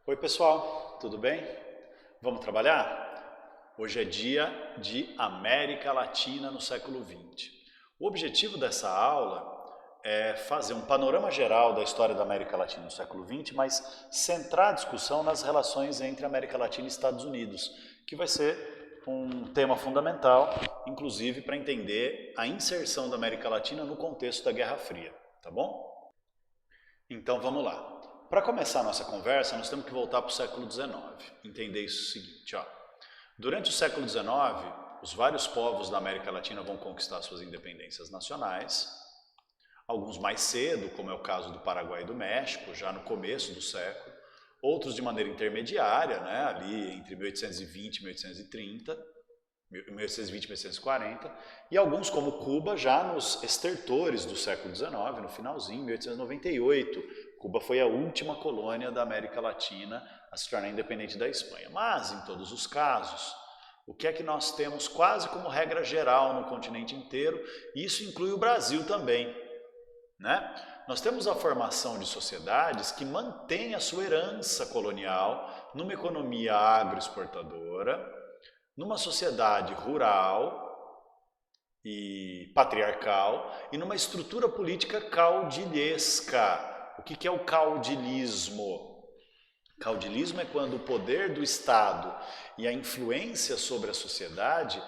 Oi pessoal, tudo bem? Vamos trabalhar? Hoje é dia de América Latina no século XX. O objetivo dessa aula é fazer um panorama geral da história da América Latina no século XX, mas centrar a discussão nas relações entre América Latina e Estados Unidos, que vai ser um tema fundamental, inclusive para entender a inserção da América Latina no contexto da Guerra Fria, tá bom? Então vamos lá. Para começar a nossa conversa, nós temos que voltar para o século XIX. Entender isso seguinte, ó. Durante o século XIX, os vários povos da América Latina vão conquistar suas independências nacionais, alguns mais cedo, como é o caso do Paraguai e do México, já no começo do século, outros de maneira intermediária, né, ali entre 1820 e 1830, 1820 e 1840, e alguns como Cuba já nos estertores do século XIX, no finalzinho, 1898. Cuba foi a última colônia da América Latina a se tornar independente da Espanha. Mas, em todos os casos, o que é que nós temos quase como regra geral no continente inteiro, e isso inclui o Brasil também, né? Nós temos a formação de sociedades que mantêm a sua herança colonial numa economia agroexportadora, numa sociedade rural e patriarcal e numa estrutura política caudilhesca. O que é o caudilismo? Caudilismo é quando o poder do Estado e a influência sobre a sociedade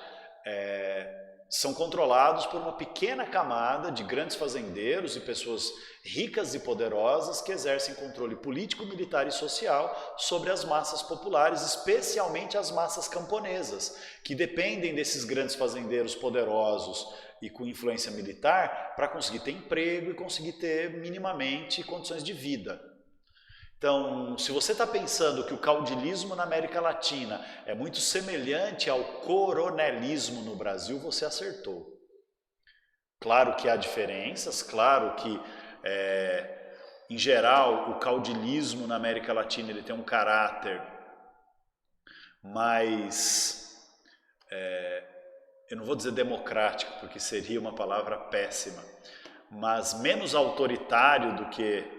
são controlados por uma pequena camada de grandes fazendeiros e pessoas ricas e poderosas que exercem controle político, militar e social sobre as massas populares, especialmente as massas camponesas, que dependem desses grandes fazendeiros poderosos e com influência militar para conseguir ter emprego e conseguir ter minimamente condições de vida. Então, se você está pensando que o caudilismo na América Latina é muito semelhante ao coronelismo no Brasil, você acertou. Claro que há diferenças, claro que, em geral, o caudilismo na América Latina ele tem um caráter mais, eu não vou dizer democrático, porque seria uma palavra péssima, mas menos autoritário do que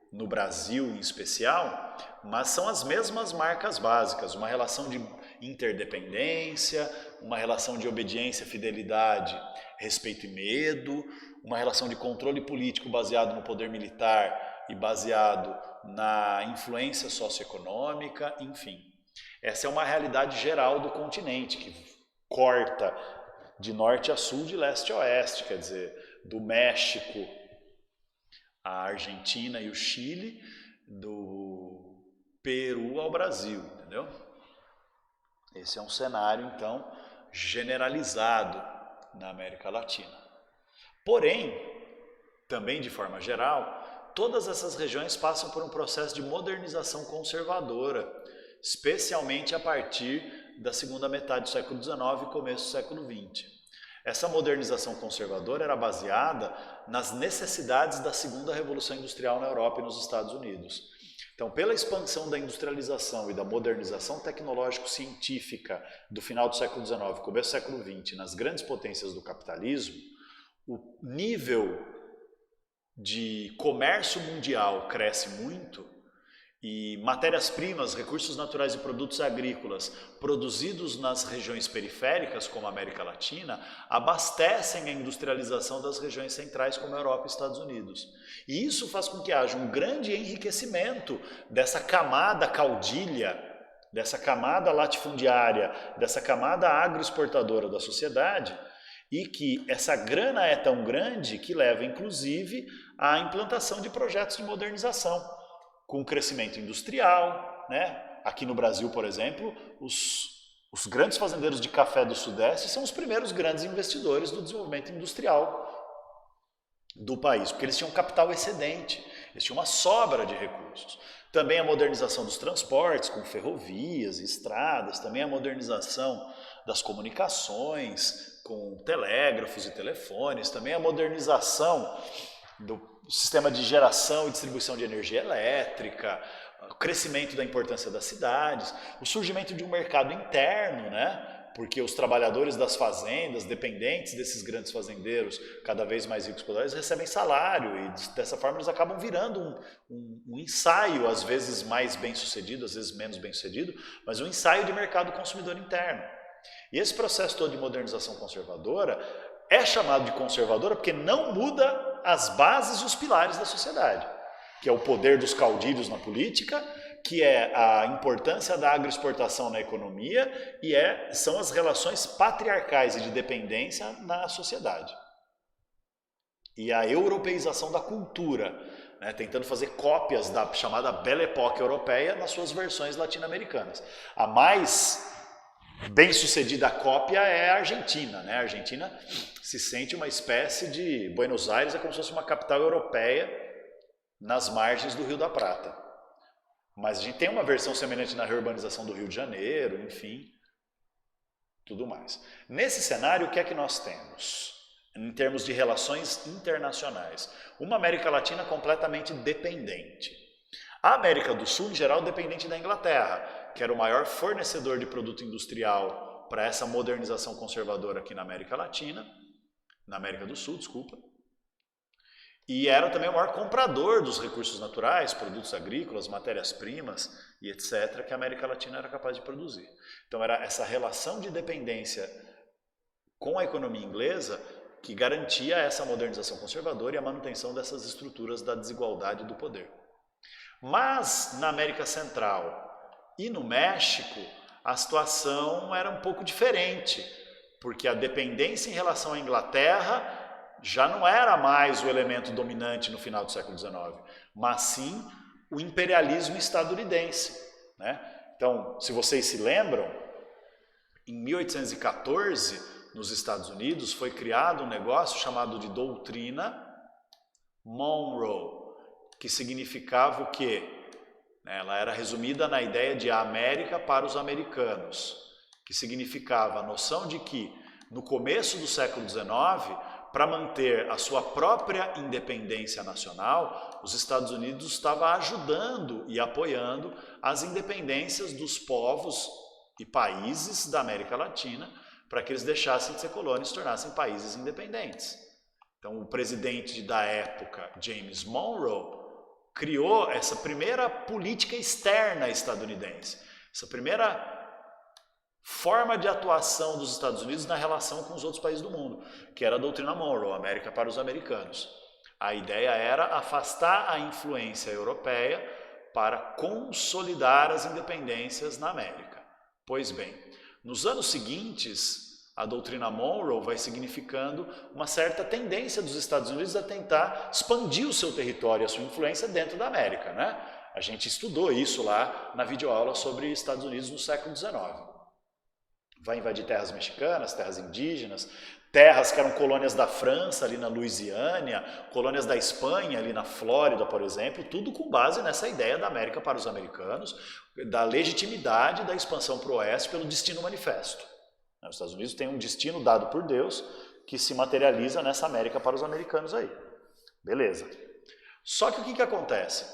no Brasil em especial, mas são as mesmas marcas básicas, uma relação de interdependência, uma relação de obediência, fidelidade, respeito e medo, uma relação de controle político baseado no poder militar e baseado na influência socioeconômica, enfim. Essa é uma realidade geral do continente, que corta de norte a sul, de leste a oeste, quer dizer, do México a Argentina e o Chile, do Peru ao Brasil, entendeu? Esse é um cenário, então, generalizado na América Latina. Porém, também de forma geral, todas essas regiões passam por um processo de modernização conservadora, especialmente a partir da segunda metade do século XIX e começo do século XX. Essa modernização conservadora era baseada nas necessidades da segunda revolução industrial na Europa e nos Estados Unidos. Então, pela expansão da industrialização e da modernização tecnológico-científica do final do século XIX e começo do século XX nas grandes potências do capitalismo, o nível de comércio mundial cresce muito e matérias-primas, recursos naturais e produtos agrícolas produzidos nas regiões periféricas, como a América Latina, abastecem a industrialização das regiões centrais, como a Europa e Estados Unidos. E isso faz com que haja um grande enriquecimento dessa camada caudilha, dessa camada latifundiária, dessa camada agroexportadora da sociedade, e que essa grana é tão grande que leva, inclusive, à implantação de projetos de modernização, com o crescimento industrial, né? Aqui no Brasil, por exemplo, os grandes fazendeiros de café do Sudeste são os primeiros grandes investidores do desenvolvimento industrial do país, porque eles tinham capital excedente, eles tinham uma sobra de recursos. Também a modernização dos transportes, com ferrovias e estradas, também a modernização das comunicações, com telégrafos e telefones, também a modernização do sistema de geração e distribuição de energia elétrica, o crescimento da importância das cidades, o surgimento de um mercado interno, né, Porque os trabalhadores das fazendas, dependentes desses grandes fazendeiros, cada vez mais ricos, poderosos, recebem salário e dessa forma eles acabam virando um ensaio, às vezes mais bem sucedido, às vezes menos bem sucedido, mas um ensaio de mercado consumidor interno. E esse processo todo de modernização conservadora é chamado de conservadora porque não muda as bases e os pilares da sociedade, que é o poder dos caudilhos na política, que é a importância da agroexportação na economia e são as relações patriarcais e de dependência na sociedade. E a europeização da cultura, né, tentando fazer cópias da chamada Belle Époque europeia nas suas versões latino-americanas. A mais bem-sucedida cópia é a Argentina, né? A Argentina se sente uma espécie de Buenos Aires, é como se fosse uma capital europeia nas margens do Rio da Prata. Mas a gente tem uma versão semelhante na reurbanização do Rio de Janeiro, enfim, tudo mais. Nesse cenário, o que é que nós temos? Em termos de relações internacionais, uma América Latina completamente dependente. A América do Sul, em geral, dependente da Inglaterra, que era o maior fornecedor de produto industrial para essa modernização conservadora aqui na América Latina, na América do Sul, desculpa. E era também o maior comprador dos recursos naturais, produtos agrícolas, matérias-primas e etc., que a América Latina era capaz de produzir. Então era essa relação de dependência com a economia inglesa que garantia essa modernização conservadora e a manutenção dessas estruturas da desigualdade do poder. Mas na América Central e no México, a situação era um pouco diferente, porque a dependência em relação à Inglaterra já não era mais o elemento dominante no final do século XIX, mas sim o imperialismo estadunidense, né? Então, se vocês se lembram, em 1814, nos Estados Unidos, foi criado um negócio chamado de Doutrina Monroe, que significava o quê? Ela era resumida na ideia de América para os americanos, que significava a noção de que, no começo do século XIX, para manter a sua própria independência nacional, os Estados Unidos estavam ajudando e apoiando as independências dos povos e países da América Latina para que eles deixassem de ser colônias e se tornassem países independentes. Então, o presidente da época, James Monroe, criou essa primeira política externa estadunidense, essa primeira forma de atuação dos Estados Unidos na relação com os outros países do mundo, que era a doutrina Monroe, América para os americanos. A ideia era afastar a influência europeia para consolidar as independências na América. Pois bem, nos anos seguintes, a doutrina Monroe vai significando uma certa tendência dos Estados Unidos a tentar expandir o seu território e a sua influência dentro da América, né? A gente estudou isso lá na videoaula sobre Estados Unidos no século XIX. Vai invadir terras mexicanas, terras indígenas, terras que eram colônias da França, ali na Louisiana, colônias da Espanha, ali na Flórida, por exemplo, tudo com base nessa ideia da América para os americanos, da legitimidade da expansão para o oeste pelo destino manifesto. Os Estados Unidos têm um destino dado por Deus que se materializa nessa América para os americanos aí. Beleza. Só que o que acontece?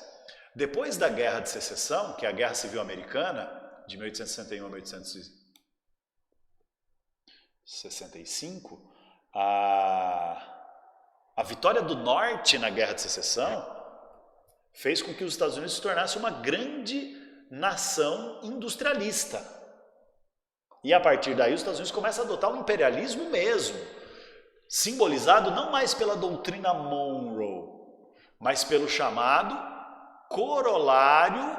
Depois da Guerra de Secessão, que é a Guerra Civil Americana, de 1861 a 1865, a vitória do Norte na Guerra de Secessão fez com que os Estados Unidos se tornasse uma grande nação industrialista. E a partir daí os Estados Unidos começam a adotar um imperialismo mesmo, simbolizado não mais pela doutrina Monroe, mas pelo chamado corolário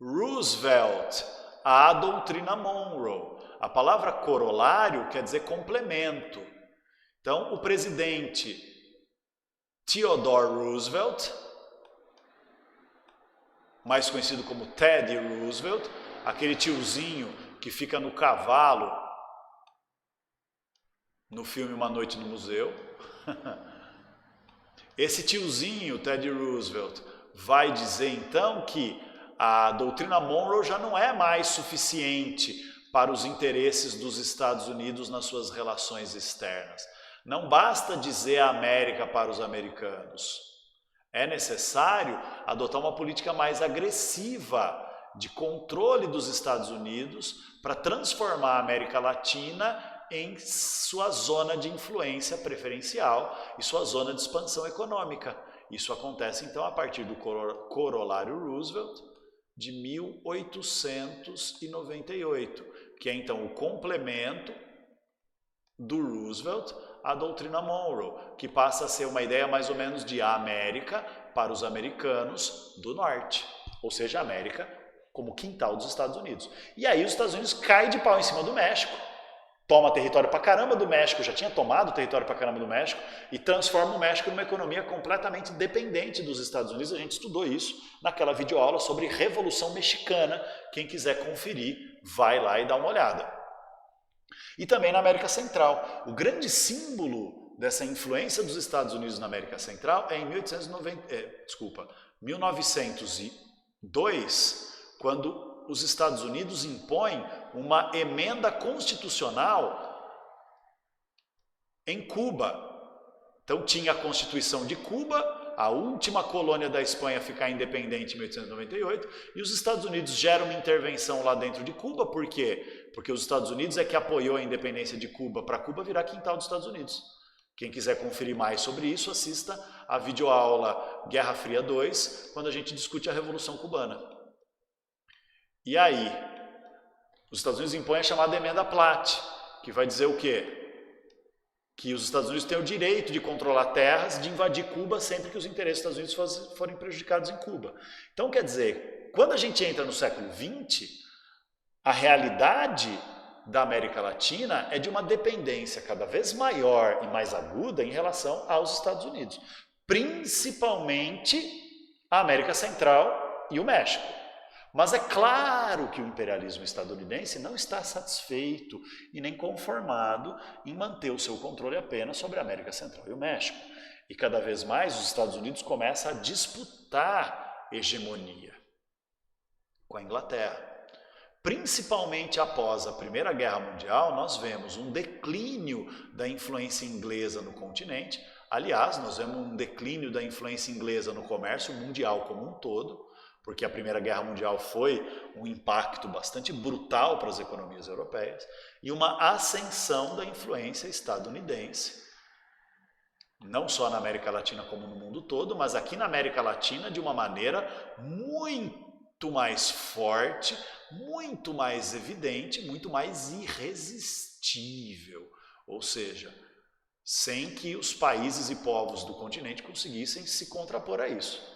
Roosevelt à doutrina Monroe. A palavra corolário quer dizer complemento. Então, o presidente Theodore Roosevelt, mais conhecido como Teddy Roosevelt, aquele tiozinho que fica no cavalo no filme Uma Noite no Museu. Esse tiozinho, Teddy Roosevelt, vai dizer então que a doutrina Monroe já não é mais suficiente para os interesses dos Estados Unidos nas suas relações externas. Não basta dizer a América para os americanos. É necessário adotar uma política mais agressiva de controle dos Estados Unidos para transformar a América Latina em sua zona de influência preferencial e sua zona de expansão econômica. Isso acontece então a partir do Corolário Roosevelt de 1898, que é então o complemento do Roosevelt à doutrina Monroe, que passa a ser uma ideia mais ou menos de América para os americanos do norte, ou seja, a América como quintal dos Estados Unidos. E aí os Estados Unidos caem de pau em cima do México, toma território pra caramba do México, já tinha tomado território pra caramba do México, e transforma o México numa economia completamente dependente dos Estados Unidos. A gente estudou isso naquela videoaula sobre Revolução Mexicana. Quem quiser conferir, vai lá e dá uma olhada. E também na América Central. O grande símbolo dessa influência dos Estados Unidos na América Central é em 1902, quando os Estados Unidos impõem uma emenda constitucional em Cuba. Então tinha a Constituição de Cuba, a última colônia da Espanha a ficar independente em 1898, e os Estados Unidos geram uma intervenção lá dentro de Cuba. Por quê? Porque os Estados Unidos é que apoiou a independência de Cuba para Cuba virar quintal dos Estados Unidos. Quem quiser conferir mais sobre isso, assista a videoaula Guerra Fria 2, quando a gente discute a Revolução Cubana. E aí, os Estados Unidos impõem a chamada Emenda Platt, que vai dizer o quê? Que os Estados Unidos têm o direito de controlar terras, de invadir Cuba sempre que os interesses dos Estados Unidos forem prejudicados em Cuba. Então, quer dizer, quando a gente entra no século XX, a realidade da América Latina é de uma dependência cada vez maior e mais aguda em relação aos Estados Unidos, principalmente a América Central e o México. Mas é claro que o imperialismo estadunidense não está satisfeito e nem conformado em manter o seu controle apenas sobre a América Central e o México. E cada vez mais os Estados Unidos começam a disputar hegemonia com a Inglaterra. Principalmente após a Primeira Guerra Mundial, nós vemos um declínio da influência inglesa no continente. Aliás, nós vemos um declínio da influência inglesa no comércio mundial como um todo, porque a Primeira Guerra Mundial foi um impacto bastante brutal para as economias europeias, e uma ascensão da influência estadunidense, não só na América Latina como no mundo todo, mas aqui na América Latina de uma maneira muito mais forte, muito mais evidente, muito mais irresistível, ou seja, sem que os países e povos do continente conseguissem se contrapor a isso.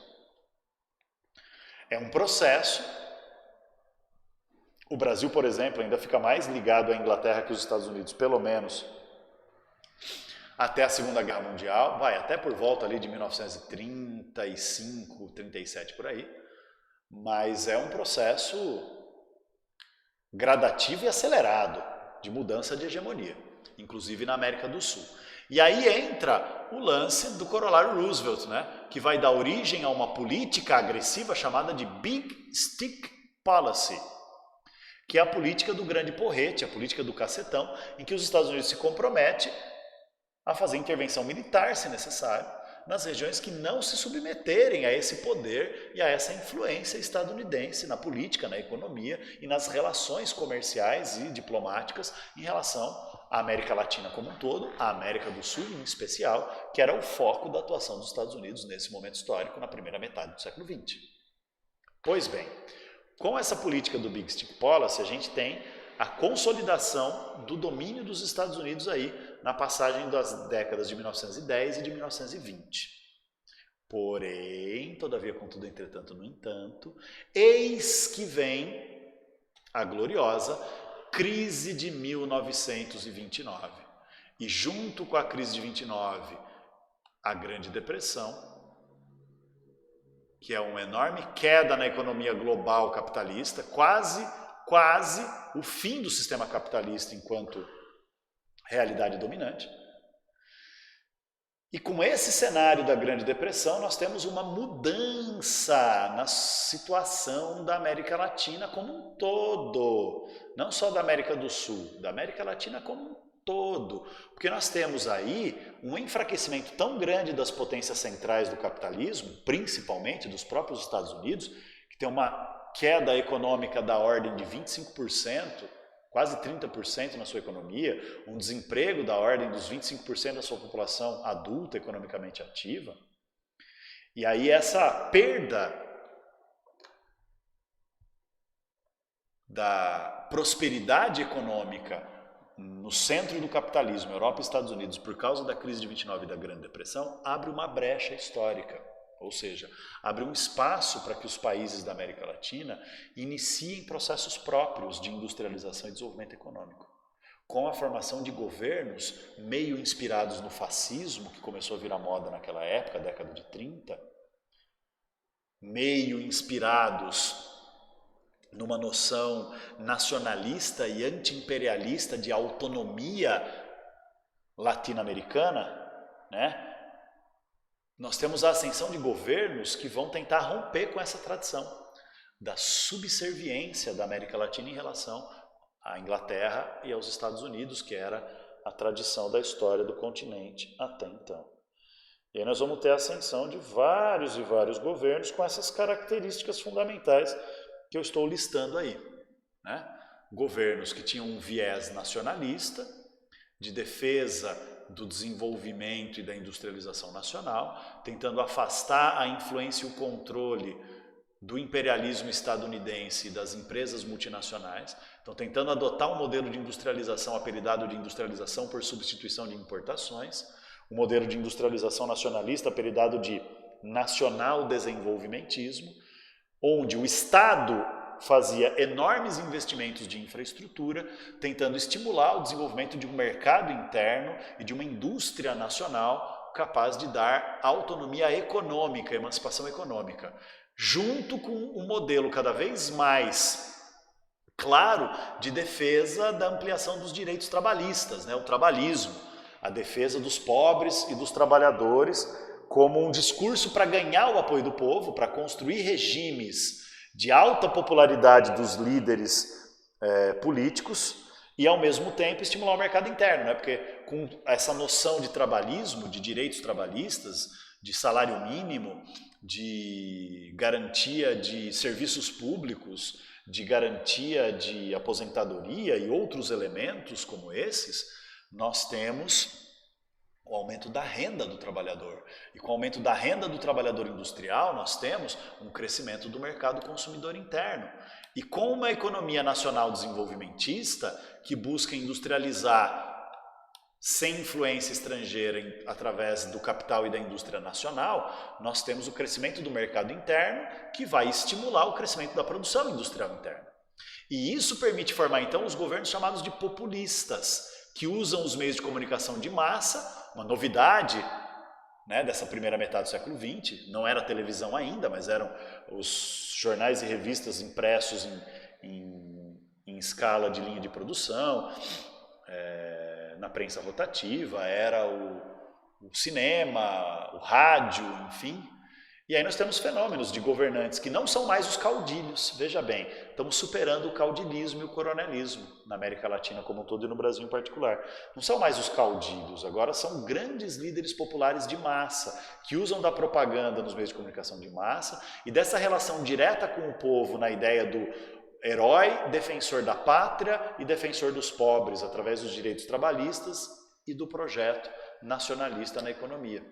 É um processo. O Brasil, por exemplo, ainda fica mais ligado à Inglaterra que os Estados Unidos, pelo menos até a Segunda Guerra Mundial, vai até por volta ali de 1935, 37 por aí, mas é um processo gradativo e acelerado de mudança de hegemonia, inclusive na América do Sul. E aí entra o lance do Corolário Roosevelt, né, que vai dar origem a uma política agressiva chamada de Big Stick Policy, que é a política do grande porrete, a política do cacetão, em que os Estados Unidos se comprometem a fazer intervenção militar, se necessário, nas regiões que não se submeterem a esse poder e a essa influência estadunidense na política, na economia e nas relações comerciais e diplomáticas em relação à América Latina como um todo, à América do Sul em especial, que era o foco da atuação dos Estados Unidos nesse momento histórico, na primeira metade do século XX. Pois bem, com essa política do Big Stick Policy, a gente tem a consolidação do domínio dos Estados Unidos aí na passagem das décadas de 1910 e de 1920. Porém, todavia, contudo, entretanto, no entanto, eis que vem a gloriosa crise de 1929. E junto com a crise de 29, a Grande Depressão, que é uma enorme queda na economia global capitalista, quase o fim do sistema capitalista enquanto realidade dominante. E com esse cenário da Grande Depressão, nós temos uma mudança na situação da América Latina como um todo. Não só da América do Sul, da América Latina como um todo. Porque nós temos aí um enfraquecimento tão grande das potências centrais do capitalismo, principalmente dos próprios Estados Unidos, que tem uma queda econômica da ordem de 25%, quase 30% na sua economia, um desemprego da ordem dos 25% da sua população adulta economicamente ativa. E aí essa perda da prosperidade econômica no centro do capitalismo, Europa e Estados Unidos, por causa da crise de 29 e da Grande Depressão, abre uma brecha histórica. Ou seja, abre um espaço para que os países da América Latina iniciem processos próprios de industrialização e desenvolvimento econômico. Com a formação de governos meio inspirados no fascismo, que começou a virar moda naquela época, década de 30, meio inspirados numa noção nacionalista e anti-imperialista de autonomia latino-americana, né? Nós temos a ascensão de governos que vão tentar romper com essa tradição da subserviência da América Latina em relação à Inglaterra e aos Estados Unidos, que era a tradição da história do continente até então. E aí nós vamos ter a ascensão de vários e vários governos com essas características fundamentais que eu estou listando aí, né? Governos que tinham um viés nacionalista, de defesa do desenvolvimento e da industrialização nacional, tentando afastar a influência e o controle do imperialismo estadunidense e das empresas multinacionais, então tentando adotar um modelo de industrialização apelidado de industrialização por substituição de importações, um modelo de industrialização nacionalista apelidado de nacional-desenvolvimentismo, onde o Estado fazia enormes investimentos de infraestrutura, tentando estimular o desenvolvimento de um mercado interno e de uma indústria nacional capaz de dar autonomia econômica, emancipação econômica, junto com um modelo cada vez mais claro de defesa da ampliação dos direitos trabalhistas, né? O trabalhismo, a defesa dos pobres e dos trabalhadores como um discurso para ganhar o apoio do povo, para construir regimes de alta popularidade dos líderes políticos e, ao mesmo tempo, estimular o mercado interno, né? Porque com essa noção de trabalhismo, de direitos trabalhistas, de salário mínimo, de garantia de serviços públicos, de garantia de aposentadoria e outros elementos como esses, nós temos o aumento da renda do trabalhador. E com o aumento da renda do trabalhador industrial, nós temos um crescimento do mercado consumidor interno. E com uma economia nacional desenvolvimentista, que busca industrializar sem influência estrangeira através do capital e da indústria nacional, nós temos o crescimento do mercado interno, que vai estimular o crescimento da produção industrial interna. E isso permite formar, então, os governos chamados de populistas, que usam os meios de comunicação de massa, uma novidade, né, dessa primeira metade do século XX, não era televisão ainda, mas eram os jornais e revistas impressos em escala de linha de produção, na prensa rotativa, era o cinema, o rádio, enfim. E aí nós temos fenômenos de governantes que não são mais os caudilhos, veja bem, estamos superando o caudilismo e o coronelismo na América Latina como um todo e no Brasil em particular. Não são mais os caudilhos, agora são grandes líderes populares de massa, que usam da propaganda nos meios de comunicação de massa e dessa relação direta com o povo na ideia do herói, defensor da pátria e defensor dos pobres, através dos direitos trabalhistas e do projeto nacionalista na economia.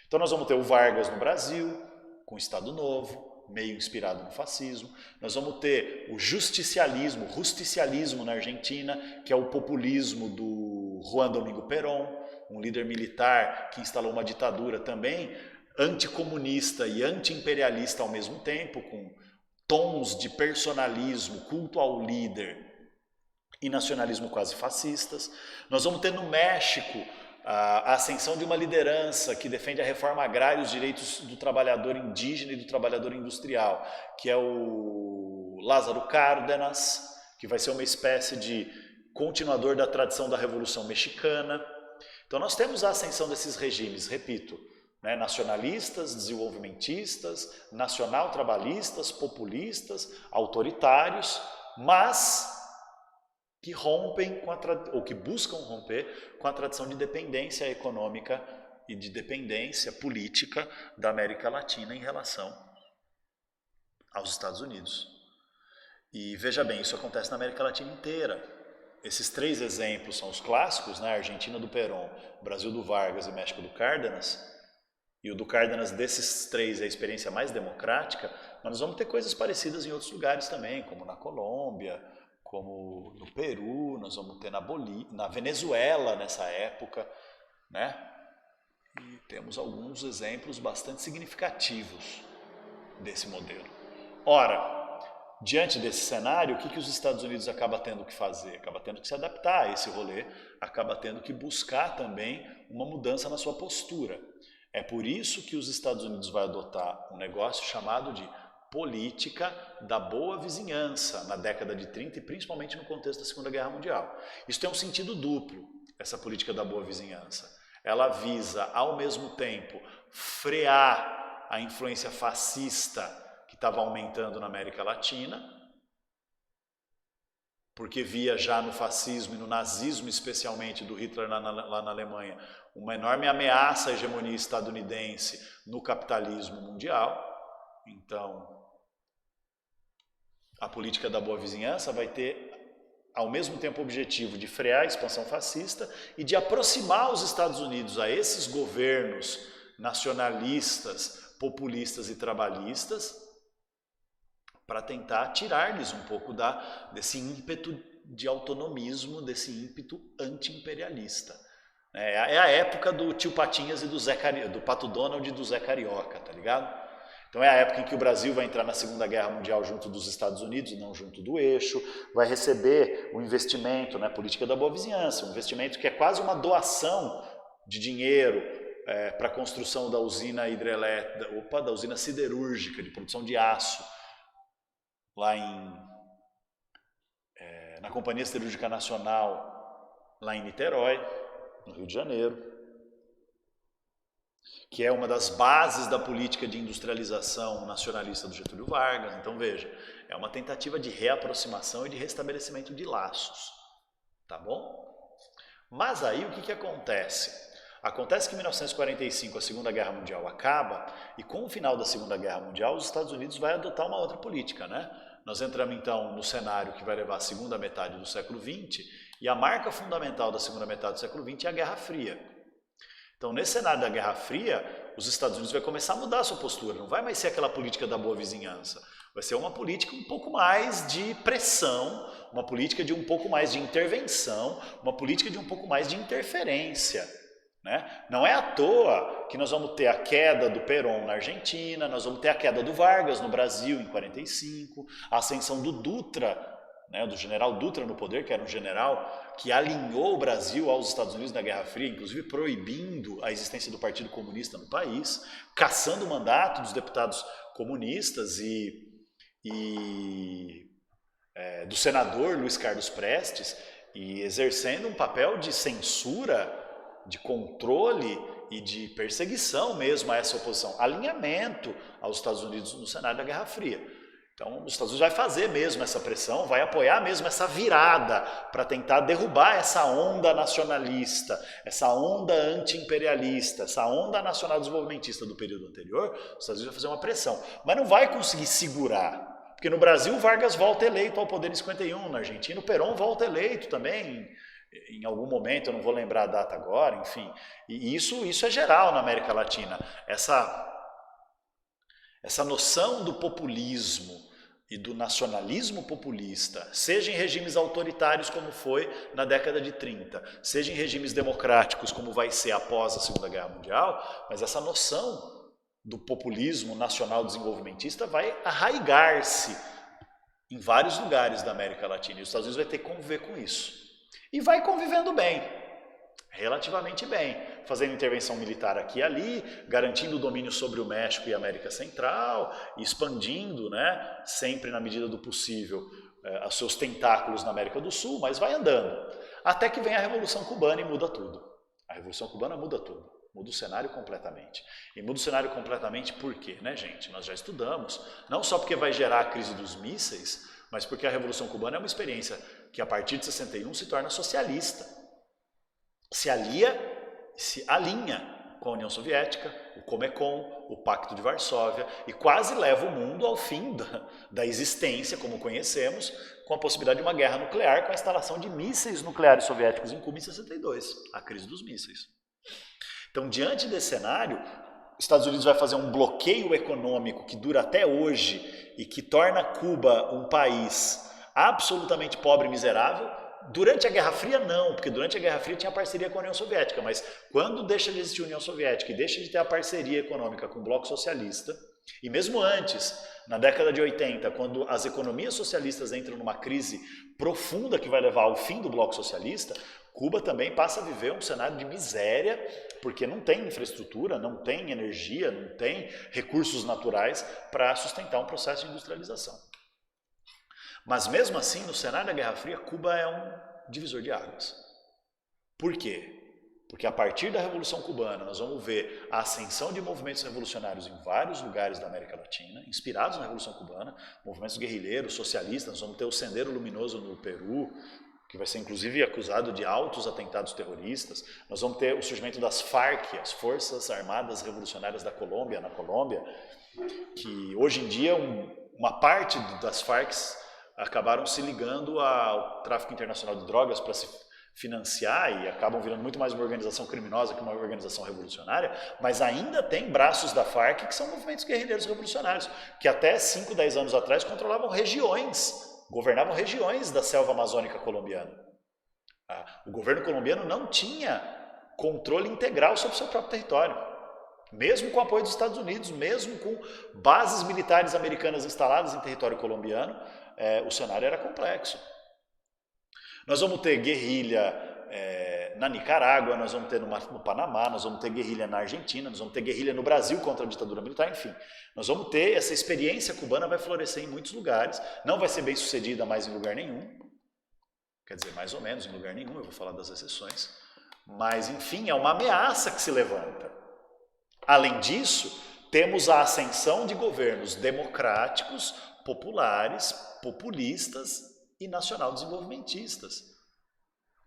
Então nós vamos ter o Vargas no Brasil, com o Estado Novo, meio inspirado no fascismo. Nós vamos ter o justicialismo, rusticialismo na Argentina, que é o populismo do Juan Domingo Perón, um líder militar que instalou uma ditadura também anticomunista e anti-imperialista ao mesmo tempo, com tons de personalismo, culto ao líder e nacionalismo quase fascistas. Nós vamos ter no México a ascensão de uma liderança que defende a reforma agrária e os direitos do trabalhador indígena e do trabalhador industrial, que é o Lázaro Cárdenas, que vai ser uma espécie de continuador da tradição da Revolução Mexicana. Então nós temos a ascensão desses regimes, repito, né, nacionalistas, desenvolvimentistas, nacional-trabalhistas, populistas, autoritários, mas que rompem ou que buscam romper com a tradição de dependência econômica e de dependência política da América Latina em relação aos Estados Unidos. E veja bem, isso acontece na América Latina inteira. Esses 3 exemplos são os clássicos, né? Argentina do Perón, Brasil do Vargas e México do Cárdenas. E o do Cárdenas, desses 3, é a experiência mais democrática, mas nós vamos ter coisas parecidas em outros lugares também, como na Colômbia, como no Peru, nós vamos ter na Venezuela nessa época, né? E temos alguns exemplos bastante significativos desse modelo. Ora, diante desse cenário, o que os Estados Unidos acaba tendo que fazer? Acaba tendo que se adaptar a esse rolê, acaba tendo que buscar também uma mudança na sua postura. É por isso que os Estados Unidos vai adotar um negócio chamado de política da boa vizinhança na década de 30 e principalmente no contexto da Segunda Guerra Mundial. Isso tem um sentido duplo, essa política da boa vizinhança. Ela visa, ao mesmo tempo, frear a influência fascista que estava aumentando na América Latina, porque via já no fascismo e no nazismo, especialmente do Hitler lá na Alemanha, uma enorme ameaça à hegemonia estadunidense no capitalismo mundial. Então, a política da boa vizinhança vai ter, ao mesmo tempo, o objetivo de frear a expansão fascista e de aproximar os Estados Unidos a esses governos nacionalistas, populistas e trabalhistas, para tentar tirar-lhes um pouco desse ímpeto de autonomismo, desse ímpeto anti-imperialista. É a época do tio Patinhas e do Pato Donald e do Zé Carioca, tá ligado? Então é a época em que o Brasil vai entrar na Segunda Guerra Mundial junto dos Estados Unidos, não junto do eixo, vai receber o investimento, né, política da boa vizinhança, um investimento que é quase uma doação de dinheiro para a construção da usina hidrelétrica, da usina siderúrgica de produção de aço, lá na Companhia Siderúrgica Nacional, lá em Niterói, no Rio de Janeiro, que é uma das bases da política de industrialização nacionalista do Getúlio Vargas. Então veja, é uma tentativa de reaproximação e de restabelecimento de laços, tá bom? Mas aí o que acontece? Acontece que em 1945 a Segunda Guerra Mundial acaba e com o final da Segunda Guerra Mundial os Estados Unidos vai adotar uma outra política, né? Nós entramos então no cenário que vai levar a segunda metade do século XX e a marca fundamental da segunda metade do século XX é a Guerra Fria. Então, nesse cenário da Guerra Fria, os Estados Unidos vai começar a mudar a sua postura, não vai mais ser aquela política da boa vizinhança, vai ser uma política um pouco mais de pressão, uma política de um pouco mais de intervenção, uma política de um pouco mais de interferência. Né? Não é à toa que nós vamos ter a queda do Perón na Argentina, nós vamos ter a queda do Vargas no Brasil em 45, a ascensão do Dutra, né, do general Dutra no poder, que era um general que alinhou o Brasil aos Estados Unidos na Guerra Fria, inclusive proibindo a existência do Partido Comunista no país, cassando o mandato dos deputados comunistas e do senador Luiz Carlos Prestes, e exercendo um papel de censura, de controle e de perseguição mesmo a essa oposição, alinhamento aos Estados Unidos no cenário da Guerra Fria. Então, os Estados Unidos vai fazer mesmo essa pressão, vai apoiar mesmo essa virada para tentar derrubar essa onda nacionalista, essa onda anti-imperialista, essa onda nacional-desenvolvimentista do período anterior. Os Estados Unidos vai fazer uma pressão, mas não vai conseguir segurar. Porque no Brasil, Vargas volta eleito ao poder em 51, na Argentina, o Perón volta eleito também em algum momento, eu não vou lembrar a data agora, enfim. E isso é geral na América Latina. Essa noção do populismo e do nacionalismo populista, seja em regimes autoritários como foi na década de 30, seja em regimes democráticos como vai ser após a Segunda Guerra Mundial, mas essa noção do populismo nacional desenvolvimentista vai arraigar-se em vários lugares da América Latina e os Estados Unidos vai ter que conviver com isso. E vai convivendo bem, relativamente bem, fazendo intervenção militar aqui e ali, garantindo o domínio sobre o México e a América Central, expandindo, né, sempre na medida do possível, os seus tentáculos na América do Sul, mas vai andando. Até que vem a Revolução Cubana e muda tudo. A Revolução Cubana muda tudo, muda o cenário completamente. E muda o cenário completamente por quê, né, gente? Nós já estudamos, não só porque vai gerar a crise dos mísseis, mas porque a Revolução Cubana é uma experiência que a partir de 61 se torna socialista. Se alinha com a União Soviética, o Comecon, o Pacto de Varsóvia, e quase leva o mundo ao fim da existência, como conhecemos, com a possibilidade de uma guerra nuclear, com a instalação de mísseis nucleares soviéticos em Cuba em 62, a crise dos mísseis. Então, diante desse cenário, os Estados Unidos vai fazer um bloqueio econômico que dura até hoje e que torna Cuba um país absolutamente pobre e miserável. Durante a Guerra Fria, não, porque durante a Guerra Fria tinha parceria com a União Soviética, mas quando deixa de existir a União Soviética e deixa de ter a parceria econômica com o bloco socialista, e mesmo antes, na década de 80, quando as economias socialistas entram numa crise profunda que vai levar ao fim do bloco socialista, Cuba também passa a viver um cenário de miséria, porque não tem infraestrutura, não tem energia, não tem recursos naturais para sustentar um processo de industrialização. Mas mesmo assim, no cenário da Guerra Fria, Cuba é um divisor de águas. Por quê? Porque a partir da Revolução Cubana, nós vamos ver a ascensão de movimentos revolucionários em vários lugares da América Latina, inspirados na Revolução Cubana, movimentos guerrilheiros, socialistas. Nós vamos ter o Sendero Luminoso no Peru, que vai ser inclusive acusado de altos atentados terroristas. Nós vamos ter o surgimento das FARC, as Forças Armadas Revolucionárias da Colômbia, na Colômbia, que hoje em dia uma parte das FARC acabaram se ligando ao tráfico internacional de drogas para se financiar e acabam virando muito mais uma organização criminosa que uma organização revolucionária, mas ainda tem braços da FARC que são movimentos guerrilheiros revolucionários, que até 5, 10 anos atrás controlavam regiões, governavam regiões da selva amazônica colombiana. O governo colombiano não tinha controle integral sobre o seu próprio território. Mesmo com o apoio dos Estados Unidos, mesmo com bases militares americanas instaladas em território colombiano, o cenário era complexo. Nós vamos ter guerrilha na Nicarágua, nós vamos ter no Panamá, nós vamos ter guerrilha na Argentina, nós vamos ter guerrilha no Brasil contra a ditadura militar, enfim. Nós vamos ter, essa experiência cubana vai florescer em muitos lugares, não vai ser bem sucedida mais em lugar nenhum, quer dizer, mais ou menos em lugar nenhum, eu vou falar das exceções, mas enfim, é uma ameaça que se levanta. Além disso, temos a ascensão de governos democráticos, populares, populistas e nacional-desenvolvimentistas,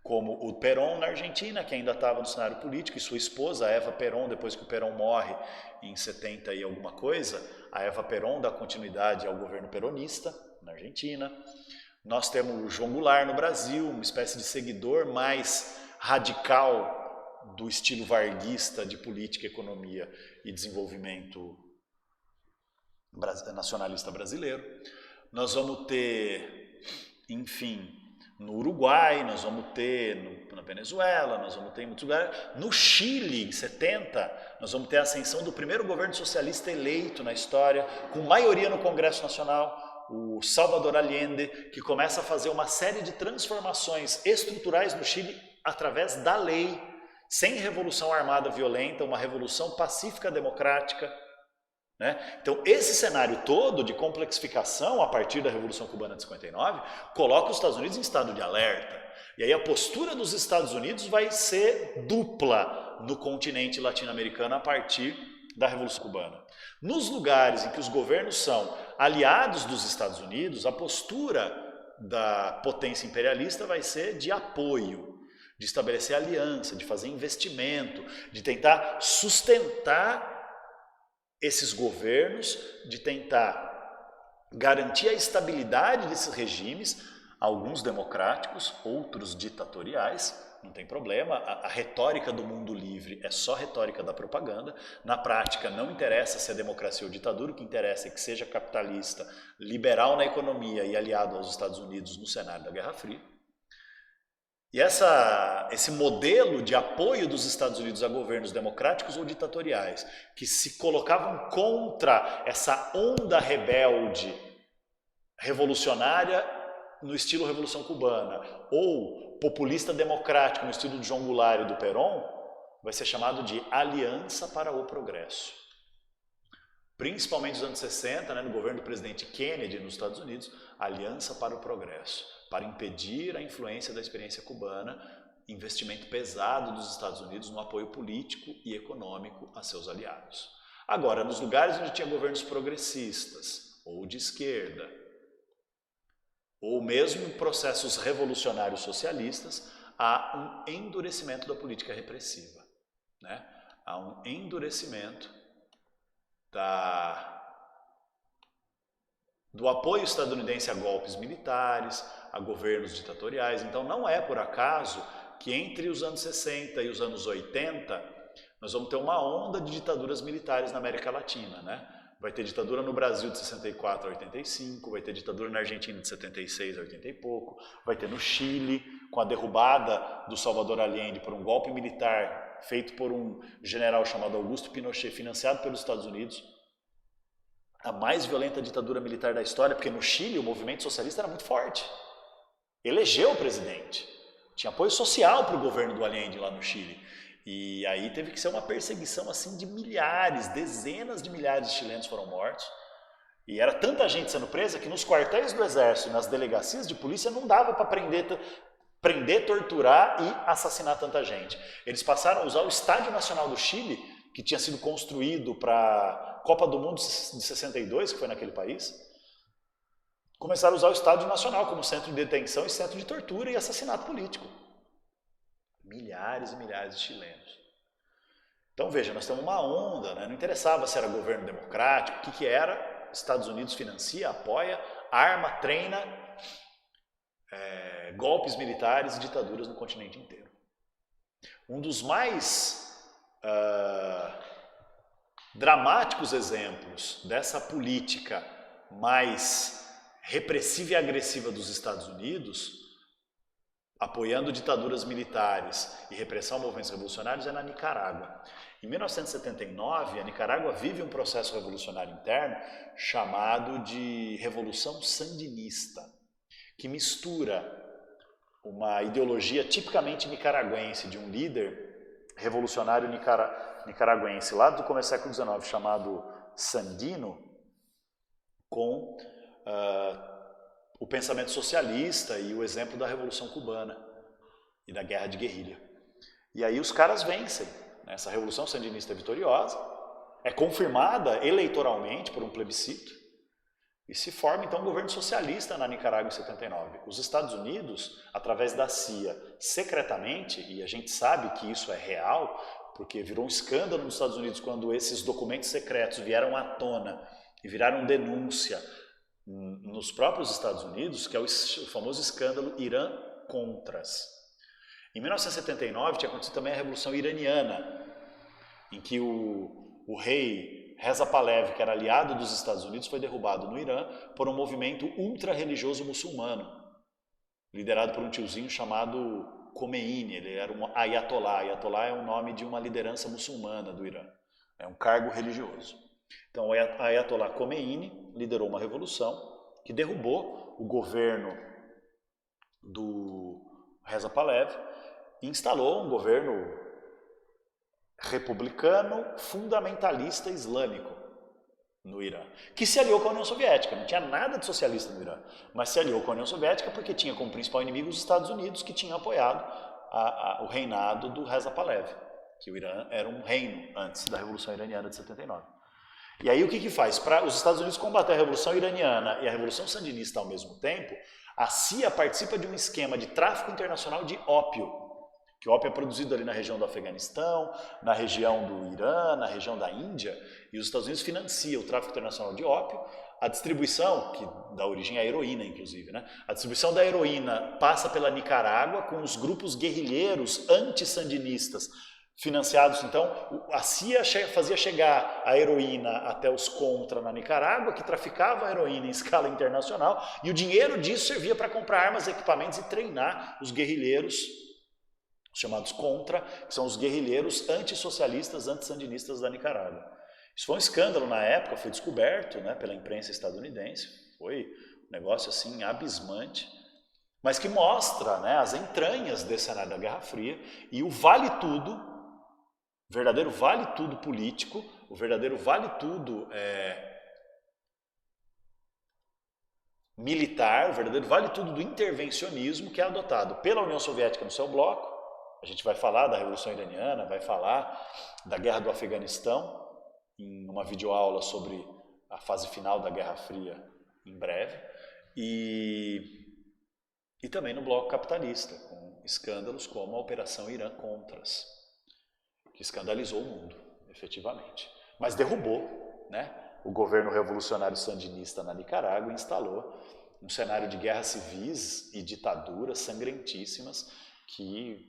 como o Perón na Argentina, que ainda estava no cenário político, e sua esposa, a Eva Perón, depois que o Perón morre em 70 e alguma coisa, a Eva Perón dá continuidade ao governo peronista na Argentina. Nós temos o João Goulart no Brasil, uma espécie de seguidor mais radical do estilo varguista de política, economia e desenvolvimento nacionalista brasileiro. Nós vamos ter, enfim, no Uruguai, nós vamos ter na Venezuela, nós vamos ter em muitos lugares. No Chile, em 70, nós vamos ter a ascensão do primeiro governo socialista eleito na história, com maioria no Congresso Nacional, o Salvador Allende, que começa a fazer uma série de transformações estruturais no Chile através da lei, sem revolução armada violenta, uma revolução pacífica democrática. Então, esse cenário todo de complexificação a partir da Revolução Cubana de 59 coloca os Estados Unidos em estado de alerta. E aí a postura dos Estados Unidos vai ser dupla no continente latino-americano a partir da Revolução Cubana. Nos lugares em que os governos são aliados dos Estados Unidos, a postura da potência imperialista vai ser de apoio, de estabelecer aliança, de fazer investimento, de tentar sustentar esses governos, de tentar garantir a estabilidade desses regimes, alguns democráticos, outros ditatoriais, não tem problema, a retórica do mundo livre é só retórica da propaganda, na prática não interessa se é democracia ou ditadura, o que interessa é que seja capitalista, liberal na economia e aliado aos Estados Unidos no cenário da Guerra Fria. E esse modelo de apoio dos Estados Unidos a governos democráticos ou ditatoriais, que se colocavam contra essa onda rebelde revolucionária no estilo Revolução Cubana, ou populista democrático no estilo de João Goulart e do Perón, vai ser chamado de Aliança para o Progresso. Principalmente nos anos 60, no governo do presidente Kennedy nos Estados Unidos, Aliança para o Progresso, para impedir a influência da experiência cubana, investimento pesado dos Estados Unidos no apoio político e econômico a seus aliados. Agora, nos lugares onde tinha governos progressistas, ou de esquerda, ou mesmo processos revolucionários socialistas, há um endurecimento da política repressiva. Há um endurecimento do apoio estadunidense a golpes militares, a governos ditatoriais. Então não é por acaso que entre os anos 60 e os anos 80 nós vamos ter uma onda de ditaduras militares na América Latina, né? Vai ter ditadura no Brasil de 64 a 85, vai ter ditadura na Argentina de 76 a 80 e pouco, vai ter no Chile, com a derrubada do Salvador Allende por um golpe militar feito por um general chamado Augusto Pinochet, financiado pelos Estados Unidos, a mais violenta ditadura militar da história, porque no Chile o movimento socialista era muito forte. Elegeu o presidente. Tinha apoio social para o governo do Allende lá no Chile. E aí teve que ser uma perseguição assim de milhares, dezenas de milhares de chilenos foram mortos. E era tanta gente sendo presa que nos quartéis do exército e nas delegacias de polícia não dava para prender, torturar e assassinar tanta gente. Eles passaram a usar o Estádio Nacional do Chile, que tinha sido construído para a Copa do Mundo de 62, que foi naquele país. Começaram a usar o Estádio Nacional como centro de detenção e centro de tortura e assassinato político. Milhares e milhares de chilenos. Então veja, nós temos uma onda, né? Não interessava se era governo democrático, o que era, Estados Unidos financia, apoia, arma, treina golpes militares e ditaduras no continente inteiro. Um dos mais dramáticos exemplos dessa política mais repressiva e agressiva dos Estados Unidos, apoiando ditaduras militares e repressão a movimentos revolucionários, é na Nicarágua. Em 1979, a Nicarágua vive um processo revolucionário interno chamado de Revolução Sandinista, que mistura uma ideologia tipicamente nicaragüense de um líder revolucionário nicaragüense lá do começo do século XIX chamado Sandino com o pensamento socialista e o exemplo da Revolução Cubana e da guerra de guerrilha. E aí os caras vencem. Essa Revolução Sandinista é vitoriosa, é confirmada eleitoralmente por um plebiscito e se forma então um governo socialista na Nicarágua em 79. Os Estados Unidos, através da CIA, secretamente, e a gente sabe que isso é real, porque virou um escândalo nos Estados Unidos quando esses documentos secretos vieram à tona e viraram denúncia nos próprios Estados Unidos, que é o famoso escândalo Irã-Contras. Em 1979 tinha acontecido também a Revolução Iraniana, em que o rei Reza Pahlavi, que era aliado dos Estados Unidos, foi derrubado no Irã por um movimento ultra-religioso muçulmano, liderado por um tiozinho chamado Khomeini. Ele era um ayatollah. Ayatollah é o nome de uma liderança muçulmana do Irã. É um cargo religioso. Então, o ayatollah Khomeini liderou uma revolução que derrubou o governo do Reza Pahlavi e instalou um governo republicano fundamentalista islâmico no Irã, que se aliou com a União Soviética. Não tinha nada de socialista no Irã, mas se aliou com a União Soviética porque tinha como principal inimigo os Estados Unidos, que tinham apoiado o reinado do Reza Pahlavi, que o Irã era um reino antes da Revolução Iraniana de 79. E aí o que faz? Para os Estados Unidos combater a Revolução Iraniana e a Revolução Sandinista ao mesmo tempo, a CIA participa de um esquema de tráfico internacional de ópio, que o ópio é produzido ali na região do Afeganistão, na região do Irã, na região da Índia, e os Estados Unidos financiam o tráfico internacional de ópio, a distribuição, que dá origem à heroína inclusive, né? A distribuição da heroína passa pela Nicarágua com os grupos guerrilheiros anti-sandinistas, financiados, então, a CIA fazia chegar a heroína até os Contra na Nicarágua, que traficavam a heroína em escala internacional, e o dinheiro disso servia para comprar armas, equipamentos e treinar os guerrilheiros, chamados Contra, que são os guerrilheiros antissocialistas, antissandinistas da Nicarágua. Isso foi um escândalo na época, foi descoberto, né, pela imprensa estadunidense, foi um negócio assim abismante, mas que mostra, né, as entranhas desse cenário da Guerra Fria e o vale-tudo, o verdadeiro vale-tudo político, o verdadeiro vale-tudo militar, o verdadeiro vale-tudo do intervencionismo que é adotado pela União Soviética no seu bloco. A gente vai falar da Revolução Iraniana, vai falar da Guerra do Afeganistão, em uma videoaula sobre a fase final da Guerra Fria em breve, e também no bloco capitalista, com escândalos como a Operação Irã-Contras. que escandalizou o mundo, efetivamente. Mas derrubou, né, o governo revolucionário sandinista na Nicarágua e instalou um cenário de guerras civis e ditaduras sangrentíssimas que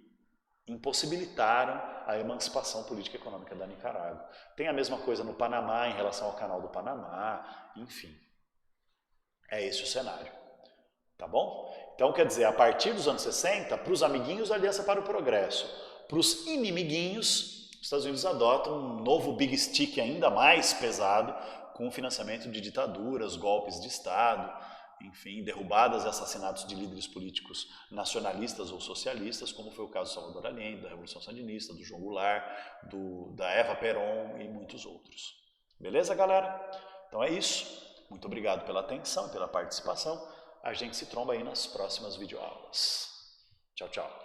impossibilitaram a emancipação política e econômica da Nicarágua. Tem a mesma coisa no Panamá, em relação ao Canal do Panamá, enfim. É esse o cenário. Tá bom? Então, quer dizer, a partir dos anos 60, para os amiguinhos, Aliança para o Progresso. Para os inimiguinhos, os Estados Unidos adotam um novo big stick ainda mais pesado, com o financiamento de ditaduras, golpes de Estado, enfim, derrubadas e assassinatos de líderes políticos nacionalistas ou socialistas, como foi o caso do Salvador Allende, da Revolução Sandinista, do João Goulart, da Eva Perón e muitos outros. Beleza, galera? Então é isso. Muito obrigado pela atenção e pela participação. A gente se tromba aí nas próximas videoaulas. Tchau, tchau.